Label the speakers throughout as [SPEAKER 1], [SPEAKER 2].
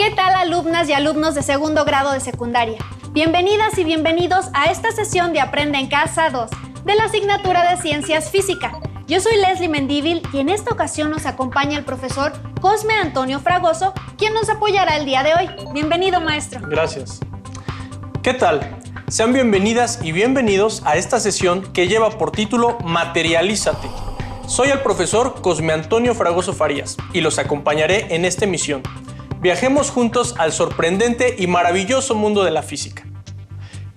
[SPEAKER 1] ¿Qué tal, alumnas y alumnos de segundo grado de secundaria? Bienvenidas y bienvenidos a esta sesión de Aprende en Casa 2 de la asignatura de Ciencias Física. Yo soy Leslie Mendívil y en esta ocasión nos acompaña el profesor Cosme Antonio Fragoso, quien nos apoyará el día de hoy. Bienvenido, maestro.
[SPEAKER 2] Gracias. ¿Qué tal? Sean bienvenidas y bienvenidos a esta sesión que lleva por título Materialízate. Soy el profesor Cosme Antonio Fragoso Farías y los acompañaré en esta emisión. Viajemos juntos al sorprendente y maravilloso mundo de la física.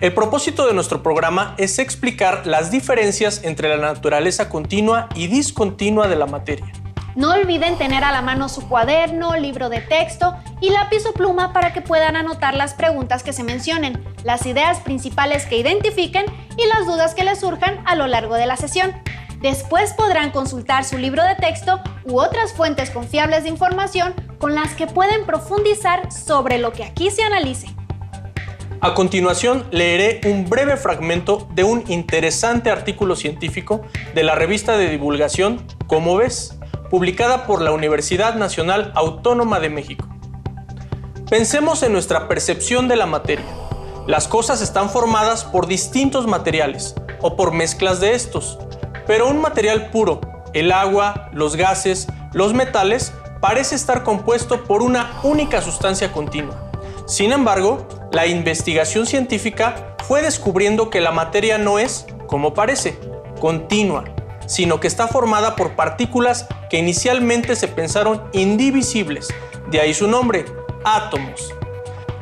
[SPEAKER 2] El propósito de nuestro programa es explicar las diferencias entre la naturaleza continua y discontinua de la materia.
[SPEAKER 1] No olviden tener a la mano su cuaderno, libro de texto y lápiz o pluma para que puedan anotar las preguntas que se mencionen, las ideas principales que identifiquen y las dudas que les surjan a lo largo de la sesión. Después podrán consultar su libro de texto u otras fuentes confiables de información con las que pueden profundizar sobre lo que aquí se analice.
[SPEAKER 2] A continuación, leeré un breve fragmento de un interesante artículo científico de la revista de divulgación ¿Cómo ves?, publicada por la Universidad Nacional Autónoma de México. Pensemos en nuestra percepción de la materia. Las cosas están formadas por distintos materiales o por mezclas de estos, pero un material puro, el agua, los gases, los metales, parece estar compuesto por una única sustancia continua. Sin embargo, la investigación científica fue descubriendo que la materia no es, como parece, continua, sino que está formada por partículas que inicialmente se pensaron indivisibles, de ahí su nombre, átomos.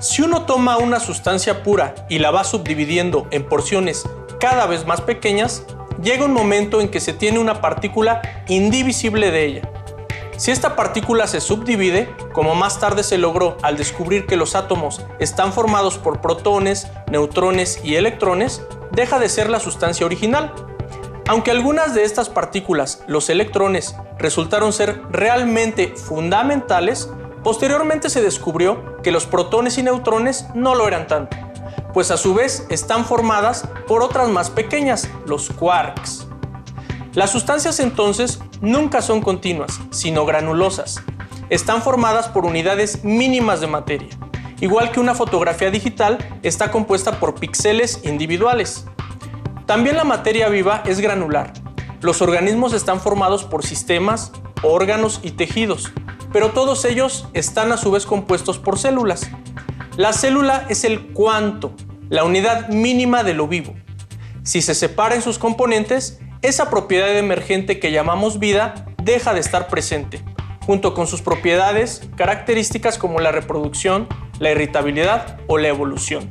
[SPEAKER 2] Si uno toma una sustancia pura y la va subdividiendo en porciones cada vez más pequeñas, llega un momento en que se tiene una partícula indivisible de ella. Si esta partícula se subdivide, como más tarde se logró al descubrir que los átomos están formados por protones, neutrones y electrones, deja de ser la sustancia original. Aunque algunas de estas partículas, los electrones, resultaron ser realmente fundamentales, posteriormente se descubrió que los protones y neutrones no lo eran tanto, pues a su vez están formadas por otras más pequeñas, los quarks. Las sustancias entonces nunca son continuas, sino granulosas. Están formadas por unidades mínimas de materia. Igual que una fotografía digital está compuesta por píxeles individuales. También la materia viva es granular. Los organismos están formados por sistemas, órganos y tejidos, pero todos ellos están a su vez compuestos por células. La célula es el cuanto, la unidad mínima de lo vivo. Si se separa en sus componentes, esa propiedad emergente que llamamos vida deja de estar presente, junto con sus propiedades características como la reproducción, la irritabilidad o la evolución.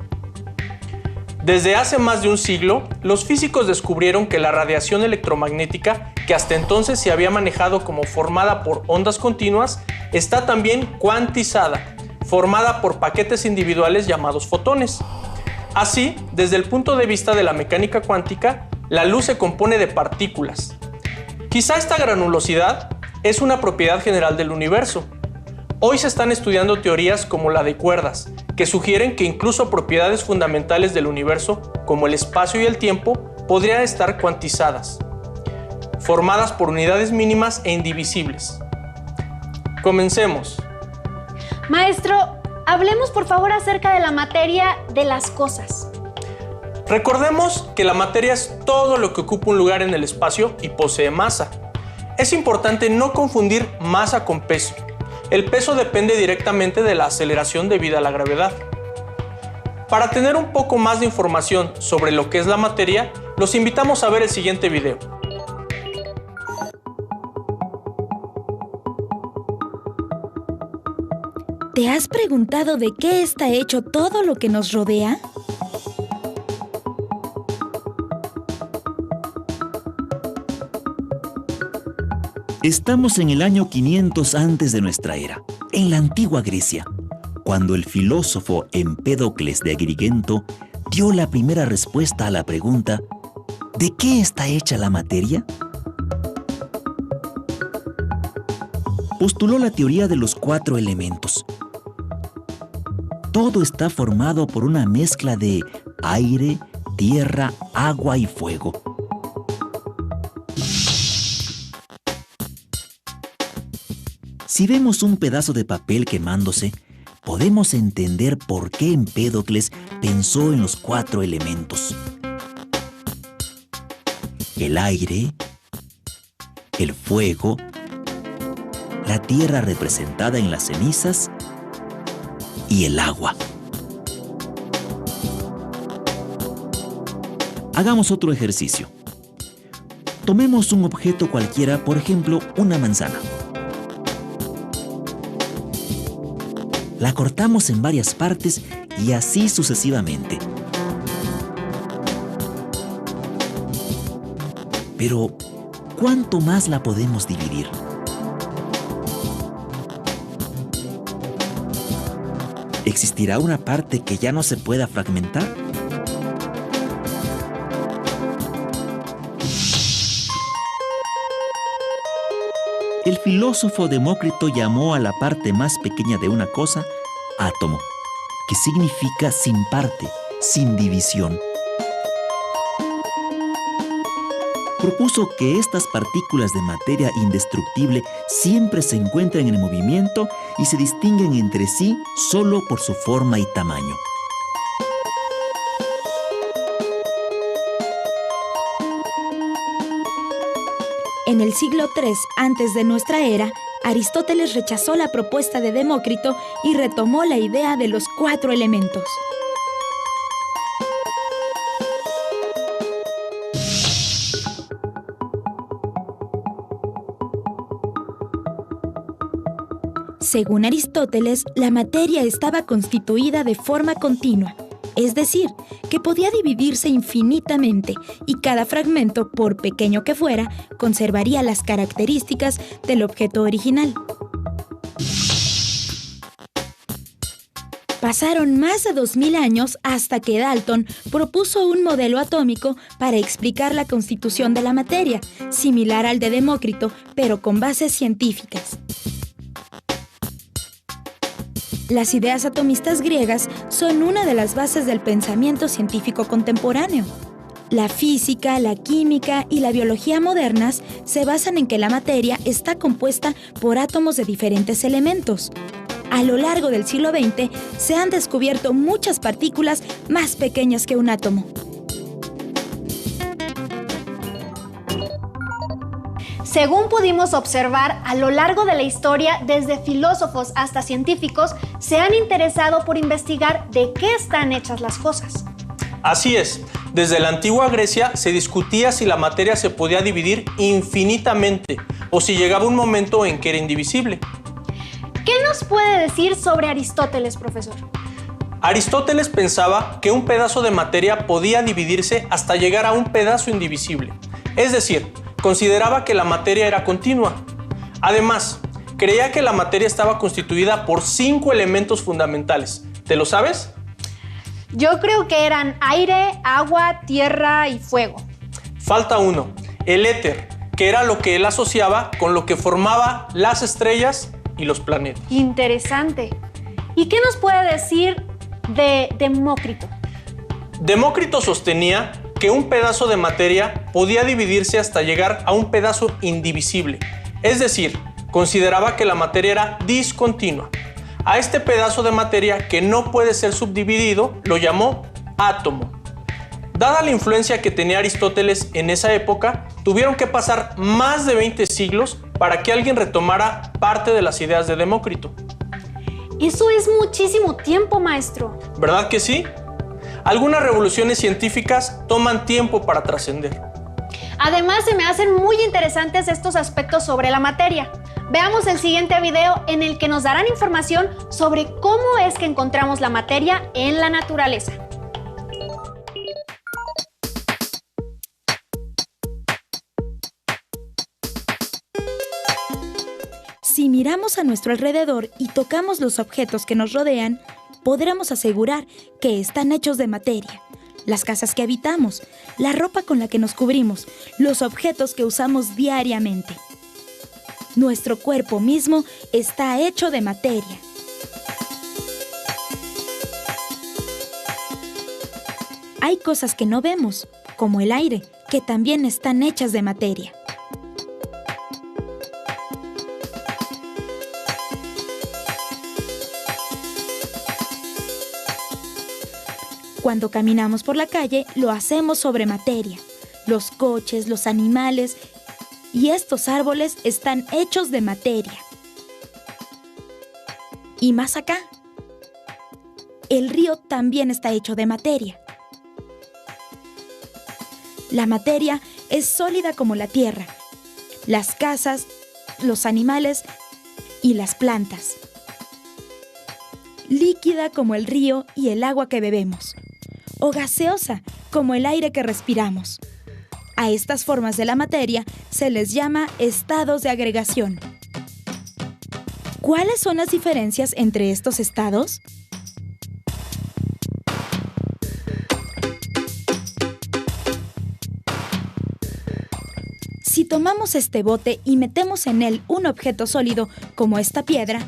[SPEAKER 2] Desde hace más de un siglo, los físicos descubrieron que la radiación electromagnética, que hasta entonces se había manejado como formada por ondas continuas, está también cuantizada, formada por paquetes individuales llamados fotones. Así, desde el punto de vista de la mecánica cuántica, la luz se compone de partículas. Quizá esta granulosidad es una propiedad general del universo. Hoy se están estudiando teorías como la de cuerdas, que sugieren que incluso propiedades fundamentales del universo, como el espacio y el tiempo, podrían estar cuantizadas, formadas por unidades mínimas e indivisibles. Comencemos.
[SPEAKER 1] Maestro, hablemos por favor acerca de la materia de las cosas.
[SPEAKER 2] Recordemos que la materia es todo lo que ocupa un lugar en el espacio y posee masa. Es importante no confundir masa con peso. El peso depende directamente de la aceleración debida a la gravedad. Para tener un poco más de información sobre lo que es la materia, los invitamos a ver el siguiente video.
[SPEAKER 3] ¿Te has preguntado de qué está hecho todo lo que nos rodea?
[SPEAKER 4] Estamos en el año 500 antes de nuestra era, en la antigua Grecia, cuando el filósofo Empédocles de Agrigento dio la primera respuesta a la pregunta ¿de qué está hecha la materia? Postuló la teoría de los 4 elementos. Todo está formado por una mezcla de aire, tierra, agua y fuego. Si vemos un pedazo de papel quemándose, podemos entender por qué Empédocles pensó en los 4 elementos: el aire, el fuego, la tierra representada en las cenizas y el agua. Hagamos otro ejercicio. Tomemos un objeto cualquiera, por ejemplo, una manzana. La cortamos en varias partes y así sucesivamente. Pero, ¿cuánto más la podemos dividir? ¿Existirá una parte que ya no se pueda fragmentar? El filósofo Demócrito llamó a la parte más pequeña de una cosa átomo, que significa sin parte, sin división. Propuso que estas partículas de materia indestructible siempre se encuentran en movimiento y se distinguen entre sí solo por su forma y tamaño.
[SPEAKER 3] En el siglo III antes de nuestra era, Aristóteles rechazó la propuesta de Demócrito y retomó la idea de los 4 elementos. Según Aristóteles, la materia estaba constituida de forma continua, es decir, que podía dividirse infinitamente y cada fragmento, por pequeño que fuera, conservaría las características del objeto original. Pasaron más de 2000 años hasta que Dalton propuso un modelo atómico para explicar la constitución de la materia, similar al de Demócrito, pero con bases científicas. Las ideas atomistas griegas son una de las bases del pensamiento científico contemporáneo. La física, la química y la biología modernas se basan en que la materia está compuesta por átomos de diferentes elementos. A lo largo del siglo XX se han descubierto muchas partículas más pequeñas que un átomo.
[SPEAKER 1] Según pudimos observar, a lo largo de la historia, desde filósofos hasta científicos, se han interesado por investigar de qué están hechas las cosas.
[SPEAKER 2] Así es, desde la antigua Grecia se discutía si la materia se podía dividir infinitamente o si llegaba un momento en que era indivisible.
[SPEAKER 1] ¿Qué nos puede decir sobre Aristóteles, profesor?
[SPEAKER 2] Aristóteles pensaba que un pedazo de materia podía dividirse hasta llegar a un pedazo indivisible, es decir, consideraba que la materia era continua. Además, creía que la materia estaba constituida por 5 elementos fundamentales. ¿Te lo sabes?
[SPEAKER 1] Yo creo que eran aire, agua, tierra y fuego.
[SPEAKER 2] Falta uno, el éter, que era lo que él asociaba con lo que formaba las estrellas y los planetas.
[SPEAKER 1] Interesante. ¿Y qué nos puede decir de Demócrito?
[SPEAKER 2] Demócrito sostenía que un pedazo de materia podía dividirse hasta llegar a un pedazo indivisible, es decir, consideraba que la materia era discontinua. A este pedazo de materia que no puede ser subdividido lo llamó átomo. Dada la influencia que tenía Aristóteles en esa época, tuvieron que pasar más de 20 siglos para que alguien retomara parte de las ideas de Demócrito.
[SPEAKER 1] Eso es muchísimo tiempo, maestro.
[SPEAKER 2] ¿Verdad que sí? Algunas revoluciones científicas toman tiempo para trascender.
[SPEAKER 1] Además, se me hacen muy interesantes estos aspectos sobre la materia. Veamos el siguiente video en el que nos darán información sobre cómo es que encontramos la materia en la naturaleza.
[SPEAKER 3] Si miramos a nuestro alrededor y tocamos los objetos que nos rodean, podremos asegurar que están hechos de materia. Las casas que habitamos, la ropa con la que nos cubrimos, los objetos que usamos diariamente. Nuestro cuerpo mismo está hecho de materia. Hay cosas que no vemos, como el aire, que también están hechas de materia. Cuando caminamos por la calle, lo hacemos sobre materia. Los coches, los animales y estos árboles están hechos de materia. Y más acá, el río también está hecho de materia. La materia es sólida como la tierra, las casas, los animales y las plantas. Líquida como el río y el agua que bebemos, o gaseosa como el aire que respiramos. A estas formas de la materia se les llama estados de agregación. ¿Cuáles son las diferencias entre estos estados? Si tomamos este bote y metemos en él un objeto sólido como esta piedra,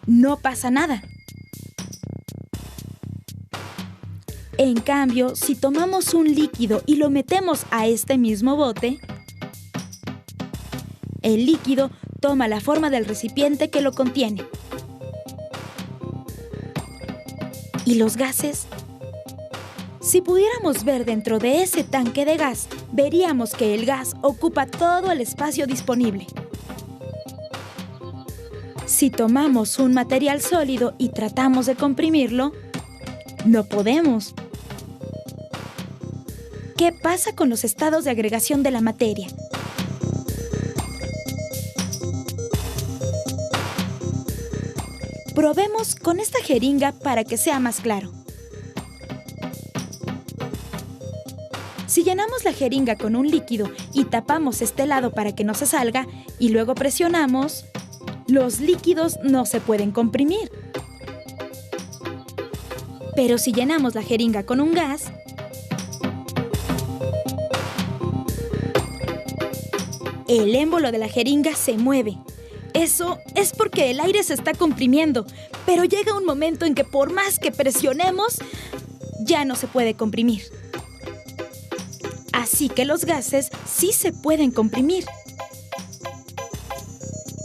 [SPEAKER 3] no pasa nada. En cambio, si tomamos un líquido y lo metemos a este mismo bote, el líquido toma la forma del recipiente que lo contiene. ¿Y los gases? Si pudiéramos ver dentro de ese tanque de gas, veríamos que el gas ocupa todo el espacio disponible. Si tomamos un material sólido y tratamos de comprimirlo, no podemos. ¿Qué pasa con los estados de agregación de la materia? Probemos con esta jeringa para que sea más claro. Si llenamos la jeringa con un líquido y tapamos este lado para que no se salga y luego presionamos, los líquidos no se pueden comprimir. Pero si llenamos la jeringa con un gas, el émbolo de la jeringa se mueve. Eso es porque el aire se está comprimiendo, pero llega un momento en que por más que presionemos, ya no se puede comprimir. Así que los gases sí se pueden comprimir.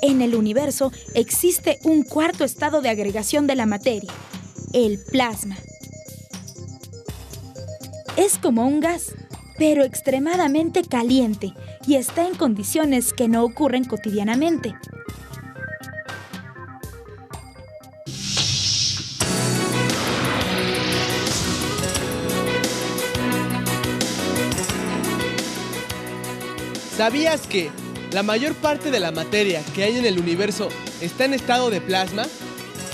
[SPEAKER 3] En el universo existe un cuarto estado de agregación de la materia, el plasma. Es como un gas, pero extremadamente caliente y está en condiciones que no ocurren cotidianamente.
[SPEAKER 5] ¿Sabías que la mayor parte de la materia que hay en el universo está en estado de plasma?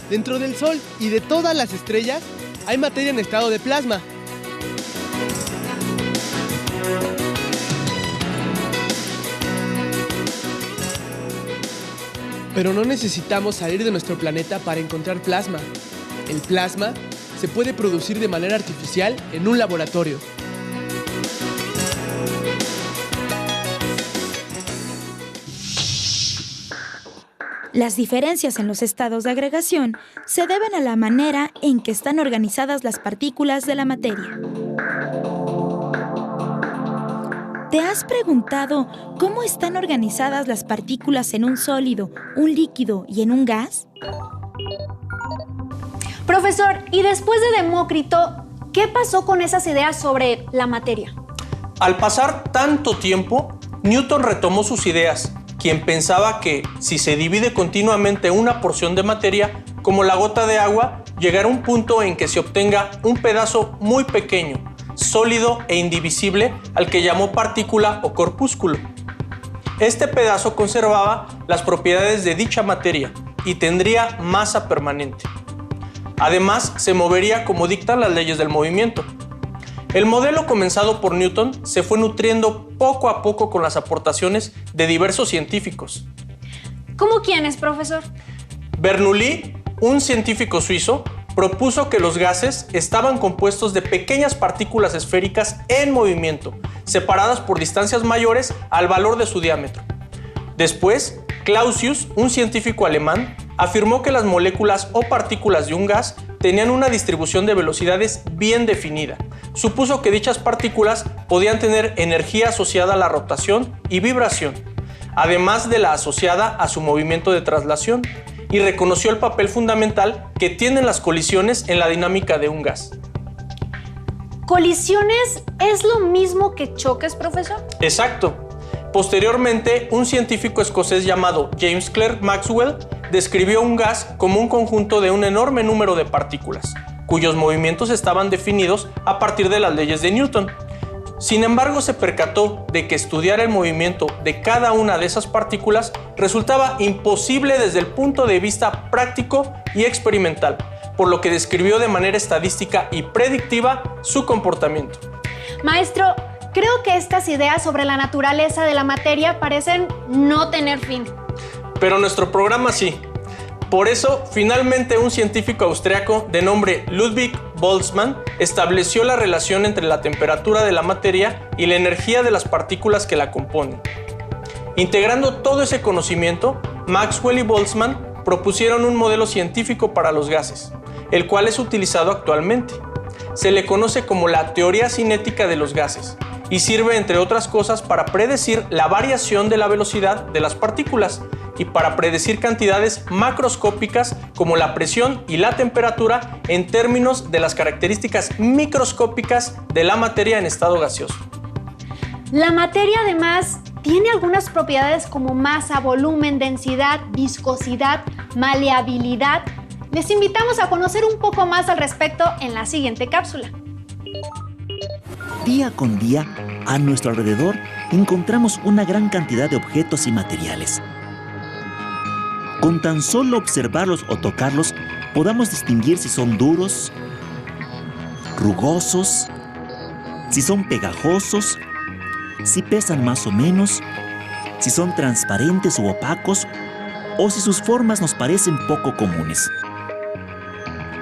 [SPEAKER 5] Dentro del Sol y de todas las estrellas hay materia en estado de plasma. Pero no necesitamos salir de nuestro planeta para encontrar plasma. El plasma se puede producir de manera artificial en un laboratorio.
[SPEAKER 3] Las diferencias en los estados de agregación se deben a la manera en que están organizadas las partículas de la materia. ¿Te has preguntado cómo están organizadas las partículas en un sólido, un líquido y en un gas?
[SPEAKER 1] Profesor, y después de Demócrito, ¿qué pasó con esas ideas sobre la materia?
[SPEAKER 2] Al pasar tanto tiempo, Newton retomó sus ideas, quien pensaba que si se divide continuamente una porción de materia, como la gota de agua, llegará un punto en que se obtenga un pedazo muy pequeño, sólido e indivisible, al que llamó partícula o corpúsculo. Este pedazo conservaba las propiedades de dicha materia y tendría masa permanente. Además, se movería como dictan las leyes del movimiento. El modelo comenzado por Newton se fue nutriendo poco a poco con las aportaciones de diversos científicos.
[SPEAKER 1] ¿Cómo quiénes, profesor?
[SPEAKER 2] Bernoulli, un científico suizo, propuso que los gases estaban compuestos de pequeñas partículas esféricas en movimiento, separadas por distancias mayores al valor de su diámetro. Después, Clausius, un científico alemán, afirmó que las moléculas o partículas de un gas tenían una distribución de velocidades bien definida. Supuso que dichas partículas podían tener energía asociada a la rotación y vibración, además de la asociada a su movimiento de traslación. y reconoció el papel fundamental que tienen las colisiones en la dinámica de un gas.
[SPEAKER 1] ¿Colisiones es lo mismo que choques, profesor?
[SPEAKER 2] Exacto. Posteriormente, un científico escocés llamado James Clerk Maxwell describió un gas como un conjunto de un enorme número de partículas, cuyos movimientos estaban definidos a partir de las leyes de Newton. Sin embargo, se percató de que estudiar el movimiento de cada una de esas partículas resultaba imposible desde el punto de vista práctico y experimental, por lo que describió de manera estadística y predictiva su comportamiento.
[SPEAKER 1] Maestro, creo que estas ideas sobre la naturaleza de la materia parecen no tener fin.
[SPEAKER 2] Pero nuestro programa sí. Por eso, finalmente un científico austriaco de nombre Ludwig Boltzmann estableció la relación entre la temperatura de la materia y la energía de las partículas que la componen. Integrando todo ese conocimiento, Maxwell y Boltzmann propusieron un modelo científico para los gases, el cual es utilizado actualmente. Se le conoce como la teoría cinética de los gases y sirve, entre otras cosas, para predecir la variación de la velocidad de las partículas y para predecir cantidades macroscópicas como la presión y la temperatura en términos de las características microscópicas de la materia en estado gaseoso.
[SPEAKER 1] La materia, además, tiene algunas propiedades como masa, volumen, densidad, viscosidad, maleabilidad. Les invitamos a conocer un poco más al respecto en la siguiente cápsula.
[SPEAKER 4] Día con día, a nuestro alrededor, encontramos una gran cantidad de objetos y materiales. Con tan solo observarlos o tocarlos, podamos distinguir si son duros, rugosos, si son pegajosos, si pesan más o menos, si son transparentes u opacos, o si sus formas nos parecen poco comunes.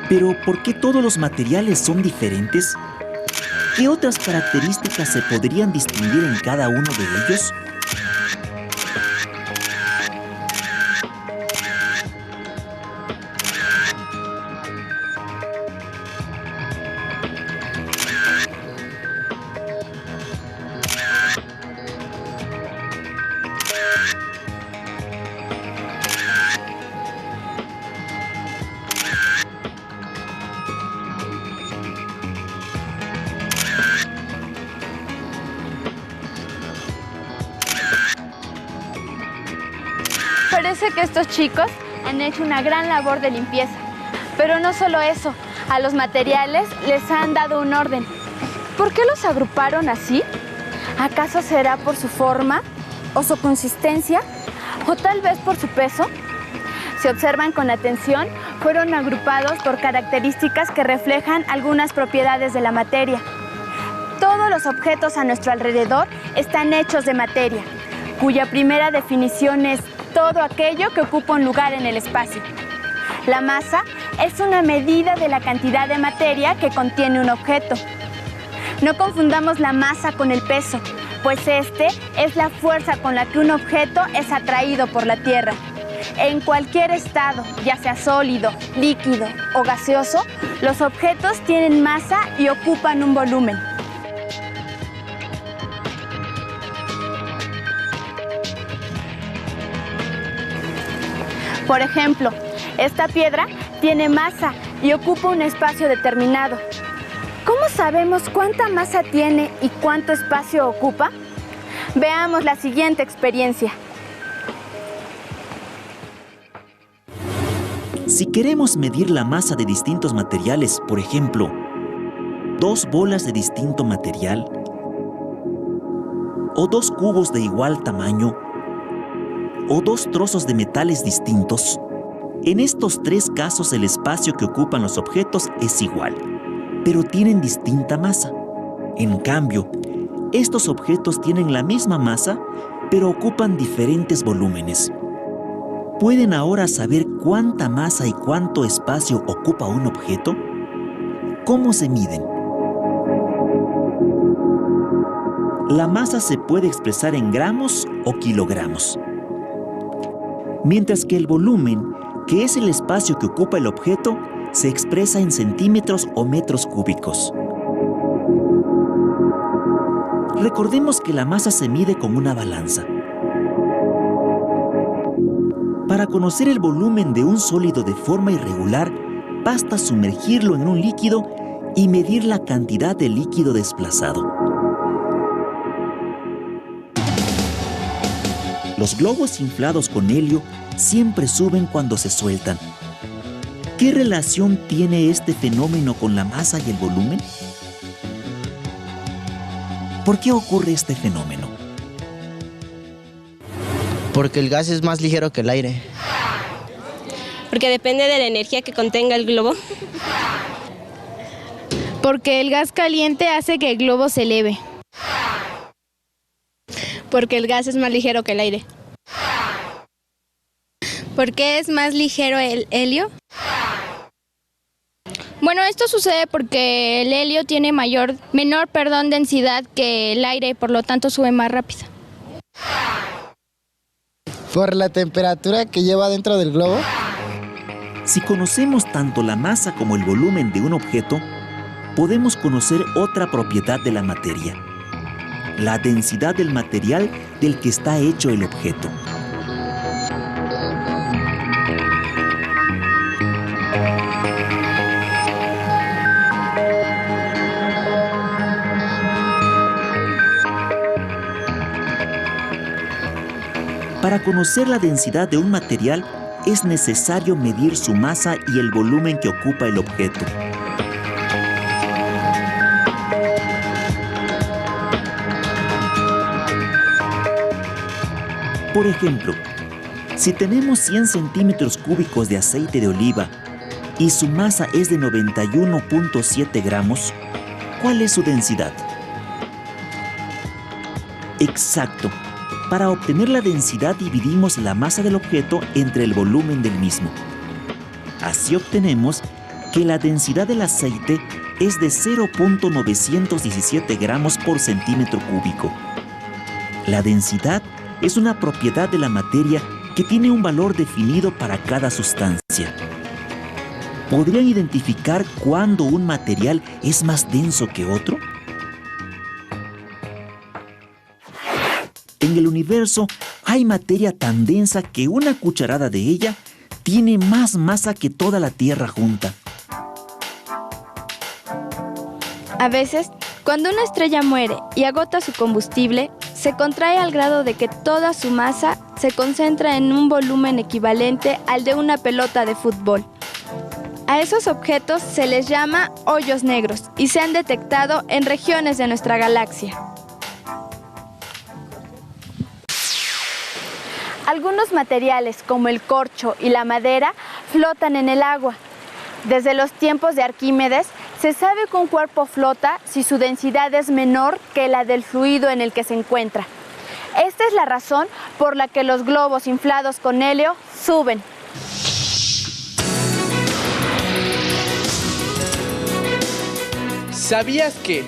[SPEAKER 4] Pero, ¿por qué todos los materiales son diferentes? ¿Qué otras características se podrían distinguir en cada uno de ellos?
[SPEAKER 6] Parece que estos chicos han hecho una gran labor de limpieza. Pero no solo eso, a los materiales les han dado un orden. ¿Por qué los agruparon así? ¿Acaso será por su forma o su consistencia? ¿O tal vez por su peso? Si observan con atención, fueron agrupados por características que reflejan algunas propiedades de la materia. Todos los objetos a nuestro alrededor están hechos de materia, cuya primera definición es todo aquello que ocupa un lugar en el espacio. La masa es una medida de la cantidad de materia que contiene un objeto. No confundamos la masa con el peso, pues este es la fuerza con la que un objeto es atraído por la Tierra. En cualquier estado, ya sea sólido, líquido o gaseoso, los objetos tienen masa y ocupan un volumen. Por ejemplo, esta piedra tiene masa y ocupa un espacio determinado. ¿Cómo sabemos cuánta masa tiene y cuánto espacio ocupa? Veamos la siguiente experiencia.
[SPEAKER 4] Si queremos medir la masa de distintos materiales, por ejemplo, 2 bolas de distinto material o 2 cubos de igual tamaño o 2 trozos de metales distintos, en estos 3 casos el espacio que ocupan los objetos es igual, pero tienen distinta masa. En cambio, estos objetos tienen la misma masa, pero ocupan diferentes volúmenes. ¿Pueden ahora saber cuánta masa y cuánto espacio ocupa un objeto? ¿Cómo se miden? La masa se puede expresar en gramos o kilogramos, mientras que el volumen, que es el espacio que ocupa el objeto, se expresa en centímetros o metros cúbicos. Recordemos que la masa se mide con una balanza. Para Para conocer el volumen de un sólido de forma irregular, basta sumergirlo en un líquido y medir la cantidad de líquido desplazado. Los globos inflados con helio siempre suben cuando se sueltan. ¿Qué relación tiene este fenómeno con la masa y el volumen? ¿Por qué ocurre este fenómeno?
[SPEAKER 7] Porque el gas es más ligero que el aire.
[SPEAKER 8] Porque depende de la energía que contenga el globo.
[SPEAKER 9] Porque el gas caliente hace que el globo se eleve.
[SPEAKER 8] Porque el gas es más ligero que el aire.
[SPEAKER 9] ¿Por qué es más ligero el helio? Bueno, esto sucede porque el helio tiene menor densidad que el aire y por lo tanto sube más rápido.
[SPEAKER 7] Por la temperatura que lleva dentro del globo.
[SPEAKER 4] Si conocemos tanto la masa como el volumen de un objeto, podemos conocer otra propiedad de la materia: la densidad del material del que está hecho el objeto. Para conocer la densidad de un material, es necesario medir su masa y el volumen que ocupa el objeto. Por ejemplo, si tenemos 100 centímetros cúbicos de aceite de oliva y su masa es de 91.7 gramos, ¿cuál es su densidad? Exacto. Para obtener la densidad dividimos la masa del objeto entre el volumen del mismo. Así obtenemos que la densidad del aceite es de 0.917 gramos por centímetro cúbico. La densidad es una propiedad de la materia que tiene un valor definido para cada sustancia. ¿Podrían identificar cuándo un material es más denso que otro? En el universo hay materia tan densa que una cucharada de ella tiene más masa que toda la Tierra junta.
[SPEAKER 6] A veces, cuando una estrella muere y agota su combustible, se contrae al grado de que toda su masa se concentra en un volumen equivalente al de una pelota de fútbol. A esos objetos se les llama hoyos negros y se han detectado en regiones de nuestra galaxia. Algunos materiales, como el corcho y la madera, flotan en el agua. Desde los tiempos de Arquímedes, se sabe que un cuerpo flota si su densidad es menor que la del fluido en el que se encuentra. Esta es la razón por la que los globos inflados con helio suben.
[SPEAKER 5] ¿Sabías que,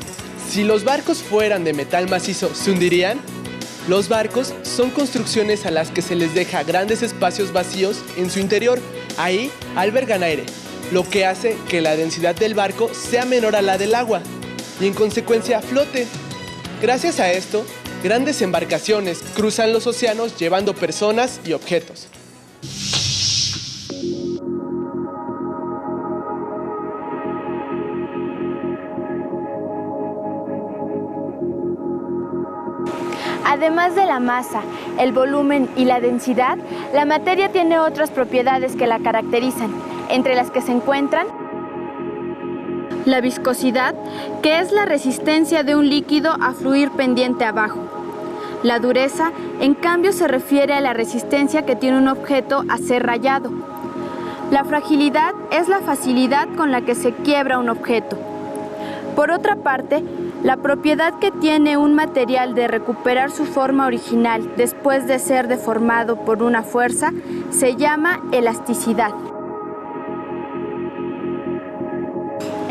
[SPEAKER 5] si los barcos fueran de metal macizo, se hundirían? Los barcos son construcciones a las que se les deja grandes espacios vacíos en su interior. Ahí albergan aire, lo que hace que la densidad del barco sea menor a la del agua y en consecuencia flote. Gracias a esto, grandes embarcaciones cruzan los océanos llevando personas y objetos.
[SPEAKER 6] Además de la masa, el volumen y la densidad, la materia tiene otras propiedades que la caracterizan, entre las que se encuentran la viscosidad, que es la resistencia de un líquido a fluir pendiente abajo. La dureza, en cambio, se refiere a la resistencia que tiene un objeto a ser rayado. La fragilidad es la facilidad con la que se quiebra un objeto. Por otra parte, la propiedad que tiene un material de recuperar su forma original después de ser deformado por una fuerza se llama elasticidad.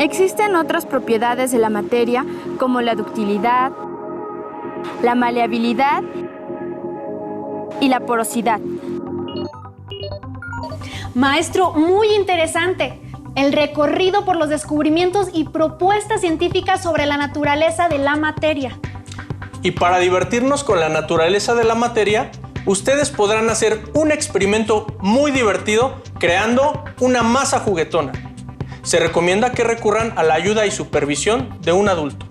[SPEAKER 6] Existen otras propiedades de la materia como la ductilidad, la maleabilidad y la porosidad.
[SPEAKER 1] Maestro, muy interesante. El recorrido por los descubrimientos y propuestas científicas sobre la naturaleza de la materia.
[SPEAKER 2] Y para divertirnos con la naturaleza de la materia, ustedes podrán hacer un experimento muy divertido creando una masa juguetona. Se recomienda que recurran a la ayuda y supervisión de un adulto.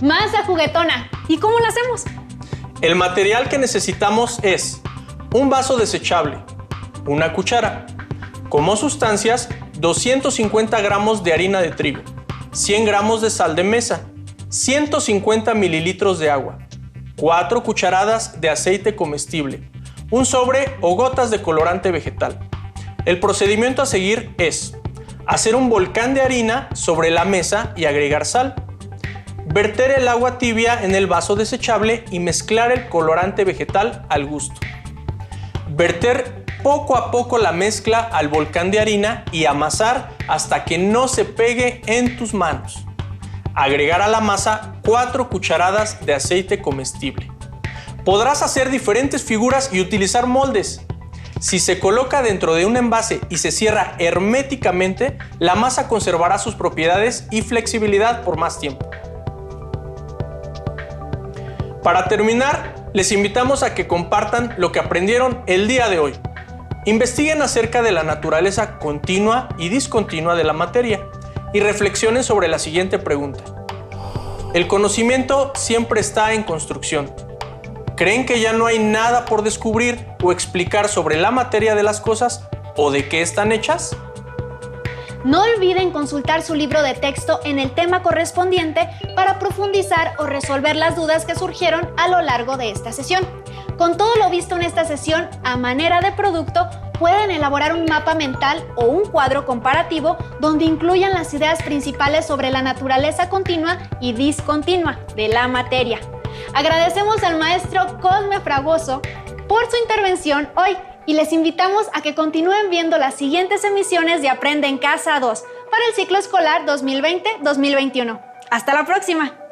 [SPEAKER 1] Masa juguetona. ¿Y cómo la hacemos?
[SPEAKER 2] El material que necesitamos es un vaso desechable, una cuchara, como sustancias 250 gramos de harina de trigo, 100 gramos de sal de mesa, 150 mililitros de agua, 4 cucharadas de aceite comestible, un sobre o gotas de colorante vegetal. El procedimiento a seguir es hacer un volcán de harina sobre la mesa y agregar sal. Verter el agua tibia en el vaso desechable y mezclar el colorante vegetal al gusto. Verter poco a poco la mezcla al volcán de harina y amasar hasta que no se pegue en tus manos. Agregar a la masa 4 cucharadas de aceite comestible. Podrás hacer diferentes figuras y utilizar moldes. Si se coloca dentro de un envase y se cierra herméticamente, la masa conservará sus propiedades y flexibilidad por más tiempo. Para terminar, les invitamos a que compartan lo que aprendieron el día de hoy. Investiguen acerca de la naturaleza continua y discontinua de la materia y reflexionen sobre la siguiente pregunta. El conocimiento siempre está en construcción. ¿Creen que ya no hay nada por descubrir o explicar sobre la materia de las cosas o de qué están hechas?
[SPEAKER 1] No olviden consultar su libro de texto en el tema correspondiente para profundizar o resolver las dudas que surgieron a lo largo de esta sesión. Con todo lo visto en esta sesión, a manera de producto, pueden elaborar un mapa mental o un cuadro comparativo donde incluyan las ideas principales sobre la naturaleza continua y discontinua de la materia. Agradecemos al maestro Cosme Fragoso por su intervención hoy y les invitamos a que continúen viendo las siguientes emisiones de Aprende en Casa 2 para el ciclo escolar 2020-2021. ¡Hasta la próxima!